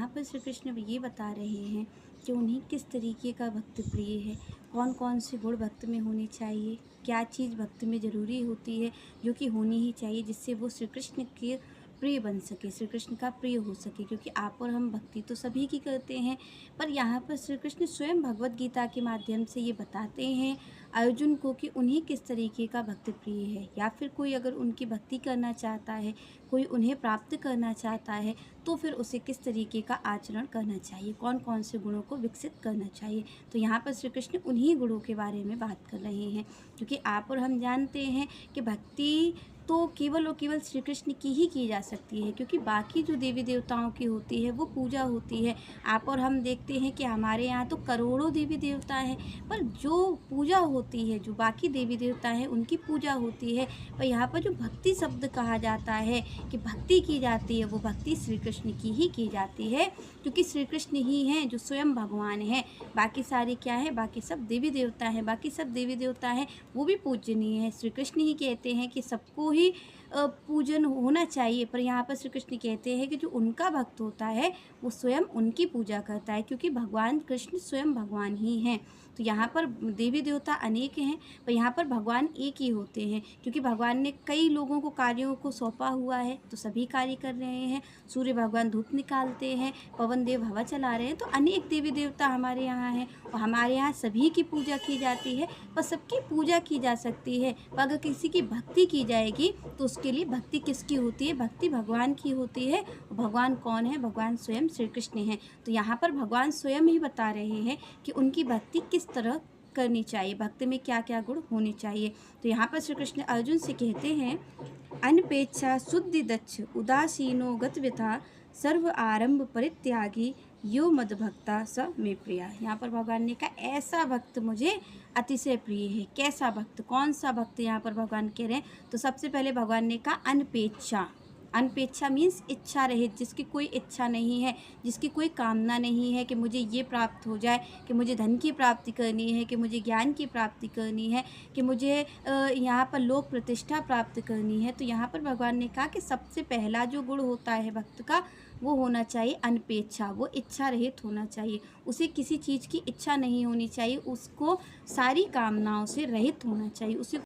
पर श्री कृष्ण ये बता रहे हैं कि उन्हें किस तरीके का भक्त प्रिय है, कौन कौन से गुण भक्त में होने चाहिए, क्या चीज़ भक्त में ज़रूरी होती है जो कि होनी ही चाहिए, जिससे वो श्री कृष्ण के प्रिय बन सके, श्री कृष्ण का प्रिय हो सके। क्योंकि आप और हम भक्ति तो सभी की करते हैं, पर यहाँ पर श्री कृष्ण स्वयं भगवत गीता के माध्यम से ये बताते हैं अर्जुन को कि उन्हें किस तरीके का भक्त प्रिय है, या फिर कोई अगर उनकी भक्ति करना चाहता है, कोई उन्हें प्राप्त करना चाहता है, तो फिर उसे किस तरीके का आचरण करना चाहिए, कौन कौन से गुणों को विकसित करना चाहिए। तो यहाँ पर श्री कृष्ण उन्हीं गुणों के बारे में बात कर रहे हैं। क्योंकि आप और हम जानते हैं कि भक्ति तो केवल और केवल श्री कृष्ण की ही की जा सकती है, क्योंकि बाकी जो देवी देवताओं की होती है वो पूजा होती है। आप और हम देखते हैं कि हमारे यहाँ तो करोड़ों देवी देवता हैं, पर जो पूजा होती है, जो बाकी देवी देवता हैं उनकी पूजा होती है। पर यहाँ पर जो भक्ति शब्द कहा जाता है कि भक्ति की जाती है, वो भक्ति श्री कृष्ण की ही की जाती है, क्योंकि श्री कृष्ण ही हैं जो स्वयं भगवान हैं। बाकी सारे क्या है, बाकी सब देवी देवता हैं, बाकी सब देवी देवता हैं वो भी पूजनीय है। श्री कृष्ण ही कहते हैं कि सबको ही पूजन होना चाहिए, पर यहाँ पर श्री कृष्ण कहते हैं कि जो उनका भक्त होता है वो स्वयं उनकी पूजा करता है, क्योंकि भगवान कृष्ण स्वयं भगवान ही हैं। तो यहाँ पर देवी देवता अनेक हैं, पर यहाँ पर भगवान एक ही होते हैं, क्योंकि भगवान ने कई लोगों को कार्यों को सौंपा हुआ है, तो सभी कार्य कर रहे हैं। सूर्य भगवान धूप निकालते हैं, पवन देव हवा चला रहे हैं, तो अनेक देवी देवता हमारे यहाँ हैं और हमारे यहाँ सभी की पूजा की जाती है। पर सबकी पूजा की जा सकती है, पर अगर किसी की भक्ति की जाएगी तो उसके लिए भक्ति किसकी होती है, भक्ति भगवान की होती है। भगवान कौन है, भगवान स्वयं श्री कृष्ण हैं। तो यहाँ पर भगवान स्वयं ही बता रहे हैं कि उनकी भक्ति किस तरह करनी चाहिए, भक्ति में क्या क्या गुण होने चाहिए। तो यहाँ पर श्री कृष्ण अर्जुन से कहते हैं, अनपेक्षा शुद्धि दक्ष उदासीनो गतव्यथा सर्व आरंभ परित्यागी यो मद भक्ता स मे प्रिया। यहाँ पर भगवान ने कहा ऐसा भक्त मुझे अतिशय प्रिय है। कैसा भक्त, कौन सा भक्त यहाँ पर भगवान कह रहे हैं? तो सबसे पहले भगवान ने कहा अनपेक्षा। अनपेक्षा मीन्स इच्छा रहित, जिसकी कोई इच्छा नहीं है, जिसकी कोई कामना नहीं है कि मुझे ये प्राप्त हो जाए, कि मुझे धन की प्राप्ति करनी है, कि मुझे ज्ञान की प्राप्ति करनी है, कि मुझे यहाँ पर लोक प्रतिष्ठा प्राप्त करनी है। तो यहाँ पर भगवान ने कहा कि सबसे पहला जो गुण होता है भक्त का, वो होना चाहिए अनपेक्षा, वो इच्छा रहित होना चाहिए। उसे किसी चीज़ की इच्छा नहीं होनी चाहिए, उसको सारी कामनाओं से रहित होना चाहिए, उसे